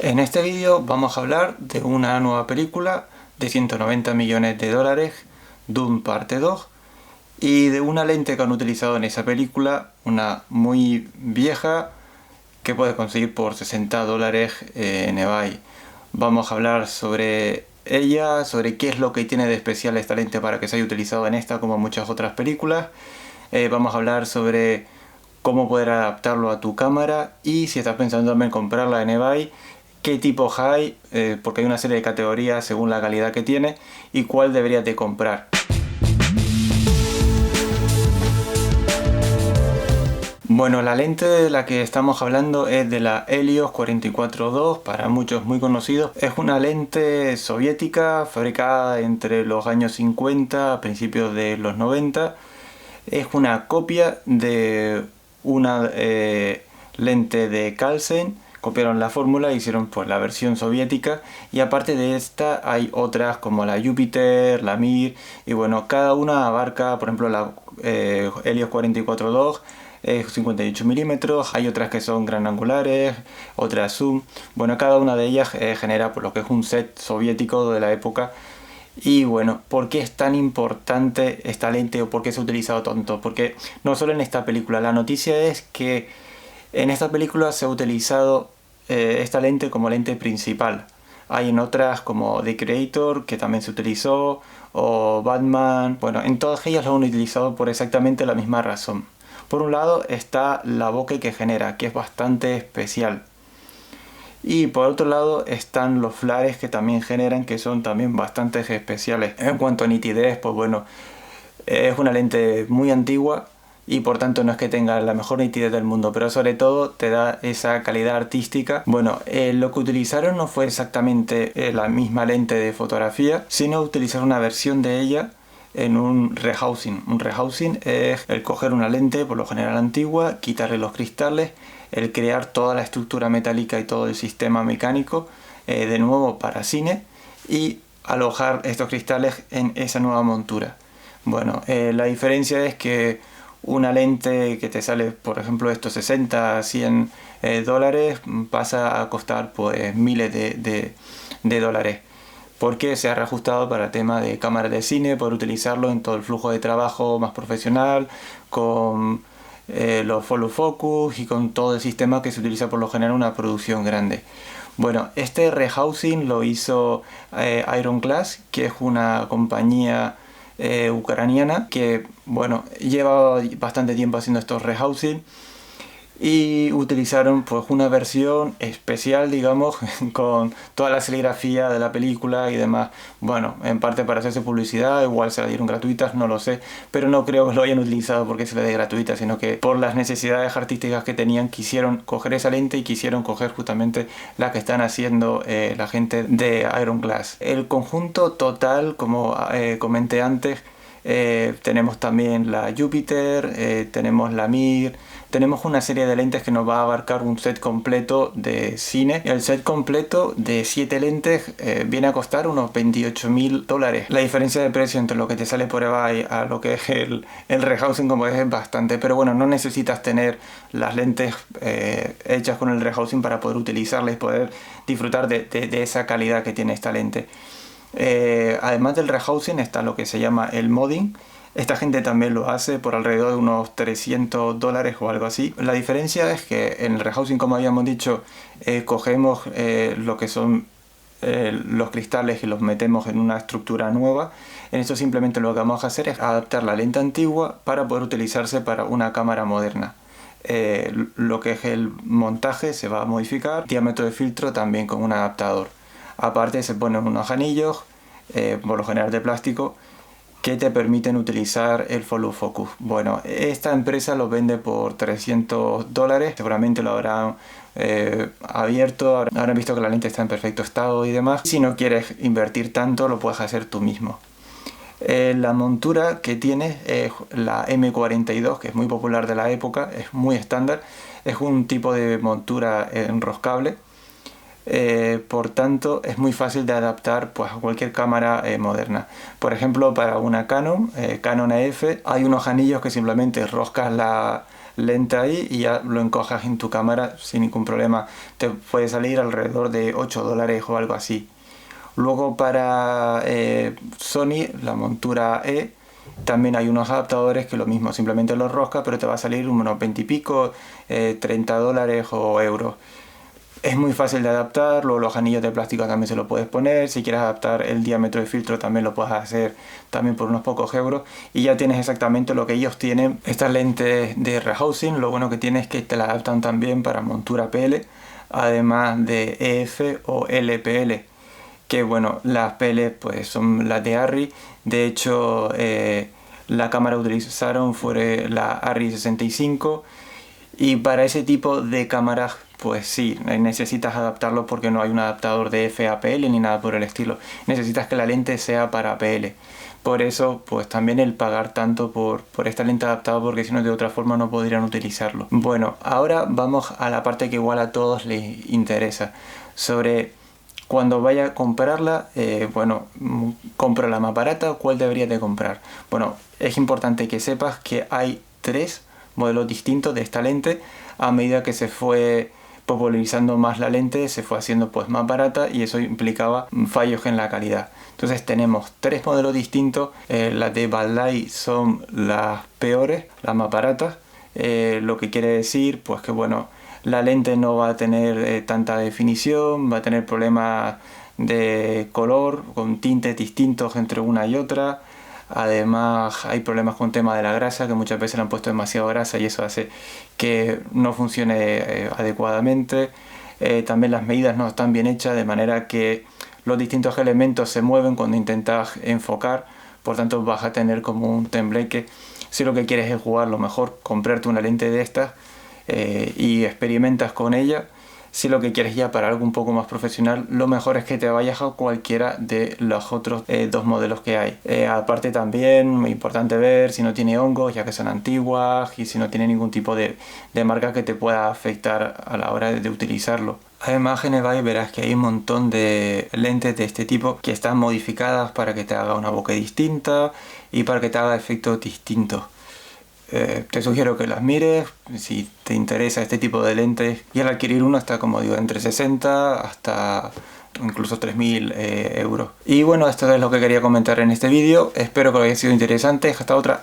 En este vídeo vamos a hablar de una nueva película de 190 millones de dólares, Dune parte 2, y de una lente que han utilizado en esa película, una muy vieja que puedes conseguir por 60 dólares en eBay. Vamos a hablar sobre ella, sobre qué es lo que tiene de especial esta lente para que se haya utilizado en esta como en muchas otras películas. Vamos a hablar sobre cómo poder adaptarlo a tu cámara y si estás pensando también comprarla en eBay, qué tipos hay, porque hay una serie de categorías según la calidad que tiene y cuál deberías de comprar. Bueno, la lente de la que estamos hablando es de la Helios 44-2, para muchos muy conocidos. Es una lente soviética fabricada entre los años 50 a principios de los 90. Es una copia de una lente de Carlsen. Copiaron la fórmula, hicieron pues la versión soviética, y aparte de esta hay otras como la Jupiter, la Mir, y bueno, cada una abarca, por ejemplo, la Helios 44-2 58 milímetros, hay otras que son gran angulares, otras zoom. Bueno, cada una de ellas genera por lo que es un set soviético de la época. Y bueno, ¿por qué es tan importante esta lente o por qué se ha utilizado tanto? Porque no solo en esta película, la noticia es que en esta película se ha utilizado esta lente como lente principal. Hay en otras como The Creator, que también se utilizó, o Batman. Bueno, en todas ellas lo han utilizado por exactamente la misma razón. Por un lado está la bokeh que genera, que es bastante especial. Y por otro lado están los flares que también generan, que son también bastante especiales. En cuanto a nitidez, pues bueno, es una lente muy antigua y por tanto no es que tenga la mejor nitidez del mundo, pero sobre todo te da esa calidad artística. Bueno, lo que utilizaron no fue exactamente la misma lente de fotografía, sino utilizar una versión de ella en un rehousing. Un rehousing es el coger una lente, por lo general antigua, quitarle los cristales, el crear toda la estructura metálica y todo el sistema mecánico de nuevo para cine y alojar estos cristales en esa nueva montura. Bueno, la diferencia es que una lente que te sale, por ejemplo, estos 60 a 100 dólares pasa a costar pues miles de dólares, porque se ha reajustado para el tema de cámara de cine, poder utilizarlo en todo el flujo de trabajo más profesional, con los follow focus y con todo el sistema que se utiliza por lo general en una producción grande. Bueno, este rehousing lo hizo Iron Glass, que es una compañía ucraniana que bueno, lleva bastante tiempo haciendo estos rehousing. Y utilizaron pues una versión especial, digamos, con toda la serigrafía de la película y demás. Bueno, en parte para hacerse publicidad, igual se la dieron gratuitas, no lo sé, pero no creo que lo hayan utilizado porque se le dé gratuita, sino que por las necesidades artísticas que tenían quisieron coger esa lente y quisieron coger justamente la que están haciendo la gente de Iron Glass. El conjunto total, como comenté antes, tenemos también la Jupiter, tenemos la Mir, tenemos una serie de lentes que nos va a abarcar un set completo de cine. El set completo de 7 lentes viene a costar unos 28.000 dólares. La diferencia de precio entre lo que te sale por eBay a lo que es el rehousing como es bastante, pero bueno, no necesitas tener las lentes hechas con el rehousing para poder utilizarlas y poder disfrutar de esa calidad que tiene esta lente. Además del rehousing está lo que se llama el modding. Esta gente también lo hace por alrededor de unos 300 dólares o algo así. La diferencia es que en el rehousing, como habíamos dicho, cogemos lo que son los cristales y los metemos en una estructura nueva. En esto simplemente lo que vamos a hacer es adaptar la lente antigua para poder utilizarse para una cámara moderna. Lo que es el montaje se va a modificar, diámetro de filtro también con un adaptador. Aparte se ponen unos anillos, por lo general de plástico, que te permiten utilizar el follow focus. Bueno, esta empresa lo vende por 300 dólares, seguramente lo habrán abierto, habrán visto que la lente está en perfecto estado y demás. Si no quieres invertir tanto, lo puedes hacer tú mismo. La montura que tiene es la M42, que es muy popular de la época, es muy estándar, es un tipo de montura enroscable. Por tanto es muy fácil de adaptar pues, a cualquier cámara moderna. Por ejemplo, para una Canon, Canon EF, hay unos anillos que simplemente roscas la lente ahí y ya lo encojas en tu cámara sin ningún problema. Te puede salir alrededor de $8 o algo así. Luego para Sony, la montura E, también hay unos adaptadores que lo mismo, simplemente los rosca, pero te va a salir unos 20 y pico, $30 o euros. Es muy fácil de adaptar, luego los anillos de plástico también se lo puedes poner, si quieres adaptar el diámetro de filtro también lo puedes hacer también por unos pocos euros y ya tienes exactamente lo que ellos tienen. Estas lentes de rehousing, lo bueno que tiene es que te la adaptan también para montura PL, además de EF o LPL, que bueno, las PL pues son las de ARRI, de hecho la cámara que utilizaron fue la ARRI 65 y para ese tipo de cámaras pues sí, necesitas adaptarlo porque no hay un adaptador de F a PL ni nada por el estilo. Necesitas que la lente sea para PL. Por eso, pues también el pagar tanto por esta lente adaptada, porque si no de otra forma no podrían utilizarlo. Bueno, ahora vamos a la parte que igual a todos les interesa. Sobre cuando vaya a comprarla, bueno, compro la más barata, ¿cuál deberías de comprar? Bueno, es importante que sepas que hay 3 modelos distintos de esta lente. A medida que se fue popularizando más la lente, se fue haciendo pues más barata y eso implicaba fallos en la calidad. Entonces tenemos 3 modelos distintos. Las de Baollai son las peores, las más baratas, lo que quiere decir pues que bueno, la lente no va a tener tanta definición, va a tener problemas de color con tintes distintos entre una y otra. Además hay problemas con el tema de la grasa, que muchas veces le han puesto demasiado grasa y eso hace que no funcione adecuadamente. También las medidas no están bien hechas, de manera que los distintos elementos se mueven cuando intentas enfocar, por tanto vas a tener como un tembleque. Si lo que quieres es jugar, lo mejor comprarte una lente de estas y experimentas con ella. Si lo que quieres ya para algo un poco más profesional, lo mejor es que te vayas a cualquiera de los otros 2 modelos que hay. Aparte también, muy importante ver si no tiene hongos, ya que son antiguas, y si no tiene ningún tipo de marca que te pueda afectar a la hora de utilizarlo. A imágenes vais verás que hay un montón de lentes de este tipo que están modificadas para que te haga una bokeh distinta y para que te haga efectos distintos. Te sugiero que las mires si te interesa este tipo de lentes, y al adquirir uno está, como digo, entre 60 hasta incluso 3.000 euros. Y bueno, esto es lo que quería comentar en este vídeo. Espero que os haya sido interesante. Hasta otra.